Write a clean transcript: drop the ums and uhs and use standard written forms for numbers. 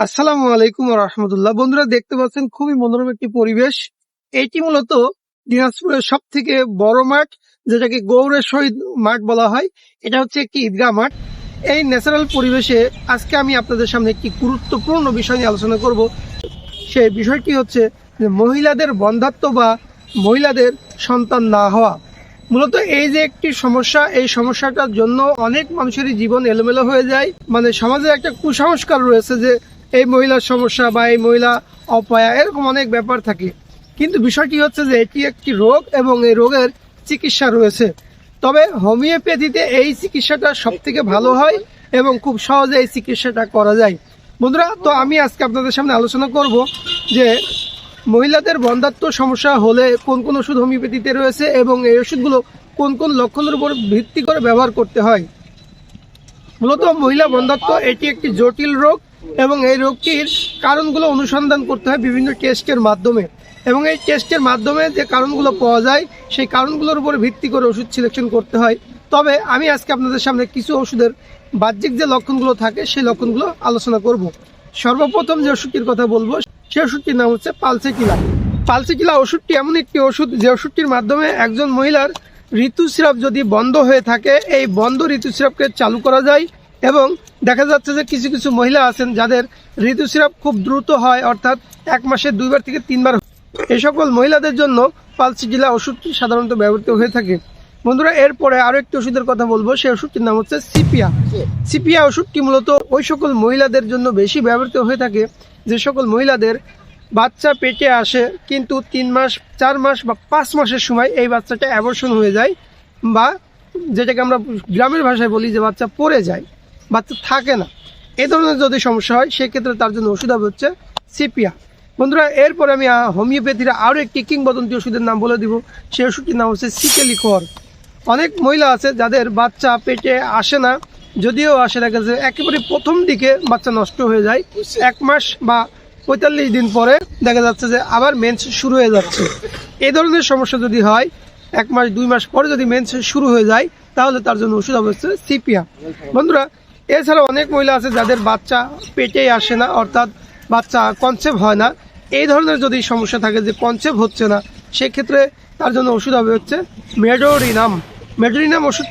আসসালামু আলাইকুম ওয়া রাহমাতুল্লাহ। বন্ধুরা দেখতে পাচ্ছেন খুবই মনোরম একটি পরিবেশ। এটি মূলত দিনাজপুরের সব থেকে বড় মাঠ, যেটাকে গৌড়ের শহীদ মাঠ বলা হয়। এটা হচ্ছে একটি ঈদগাহ মাঠ। এই ন্যাচারাল পরিবেশে আজকে আমি আপনাদের সামনে একটি গুরুত্বপূর্ণ বিষয় নিয়ে আলোচনা করব। সেই বিষয়টি হচ্ছে যে মহিলাদের বন্ধ্যাত্ব বা মহিলাদের সন্তান না হওয়া। মূলত এই যে একটি সমস্যা, এই সমস্যাটার জন্য অনেক মানুষেরই জীবন এলোমেলো হয়ে যায়। মানে সমাজে একটা কুসংস্কার রয়েছে যে এই মহিলার সমস্যা বা এই মহিলা অপয়া, এরকম অনেক ব্যাপার থাকে। কিন্তু বিষয়টি হচ্ছে যে এটি একটি রোগ এবং এই রোগের চিকিৎসা রয়েছে। তবে হোমিওপ্যাথিতে এই চিকিৎসাটা সব থেকে ভালো হয় এবং খুব সহজে এই চিকিৎসাটা করা যায়। বন্ধুরা, তো আমি আজকে আপনাদের সামনে আলোচনা করব যে মহিলাদের বন্ধ্যাত্ব সমস্যা হলে কোন কোন ওষুধ হোমিওপ্যাথিতে রয়েছে এবং এই ওষুধগুলো কোন কোন লক্ষণের উপর ভিত্তি করে ব্যবহার করতে হয়। মূলত মহিলা বন্ধ্যাত্ব এটি একটি জটিল রোগ এবং এই রোগটির কারণগুলো অনুসন্ধান করতে হয় বিভিন্ন টেস্টের মাধ্যমে, এবং এই টেস্টের মাধ্যমে যে কারণগুলো পাওয়া যায় সেই কারণগুলোর উপর ভিত্তি করে ওষুধ সিলেকশন করতে হয়। তবে আমি আজকে আপনাদের সামনে কিছু ওষুধের বাহ্যিক যে লক্ষণগুলো থাকে সেই লক্ষণগুলো আলোচনা করব। সর্বপ্রথম যে ওষুধটির কথা বলবো সেই ওষুধটির নাম হচ্ছে পালসেকিলা। পালসেকিলা ওষুধটি এমন একটি ওষুধ যে ওষুধটির মাধ্যমে একজন মহিলার ঋতুস্রাব যদি বন্ধ হয়ে থাকে, এই বন্ধ ঋতুস্রাবকে চালু করা যায়। এবং দেখা যাচ্ছে যে কিছু কিছু মহিলা আছেন যাদের ঋতুস্রাব খুব দ্রুত হয়, অর্থাৎ এক মাসে 2বার থেকে 3বার। এই সকল মহিলাদের জন্য পালসেকিলা ওষুধটি সাধারণত ব্যবহৃত হয়ে থাকে। বন্ধুরা, এরপরে আরো একটি ওষুধের কথা বলবো, সেই ওষুধটির নাম হচ্ছে সিপিয়া। সিপিয়া ওষুধটি মূলত ওই সকল মহিলাদের জন্য বেশি ব্যবহৃত হয়ে থাকে যে সকল মহিলাদের বাচ্চা পেটে আসে কিন্তু 3 মাস, 4 মাস বা 5 মাসের সময় এই বাচ্চাটা অ্যাবর্শন হয়ে যায়, বা যেটাকে আমরা গ্রামের ভাষায় বলি যে বাচ্চা পড়ে যায়, বাচ্চা থাকে না। এই ধরনের যদি সমস্যা হয় সেক্ষেত্রে তার জন্য ওষুধ হবে হচ্ছে সিপিয়া। বন্ধুরা, এরপরে আমি হোমিওপ্যাথির আরও একটি কিংবদন্তি ওষুধের নাম বলে দিব। সেই ওষুধটির নাম হচ্ছে সিকেলিকর। অনেক মহিলা আছে যাদের বাচ্চা পেটে আসে না, যদিও আসে দেখা যায় একেবারে প্রথম দিকে বাচ্চা নষ্ট হয়ে যায়, 1 মাস বা 45 দিন পরে দেখা যাচ্ছে যে আবার মেন্স শুরু হয়ে যাচ্ছে। এই ধরনের সমস্যা যদি হয় 1 মাস 2 মাস পরে যদি মেন্স শুরু হয়ে যায়, তাহলে তার জন্য ওষুধ হবে হচ্ছে সিপিয়া। বন্ধুরা, এছাড়া অনেক মহিলা আছে যাদের বাচ্চা পেটেই আসে না, অর্থাৎ বাচ্চা কনসেপ্ট হয় না। এই ধরনের যদি সমস্যা থাকে যে কনসেপ্ট হচ্ছে না, সেক্ষেত্রে তার জন্য ওষুধ হবে হচ্ছে মেডোরিনাম। মেডোরিনাম ওষুধ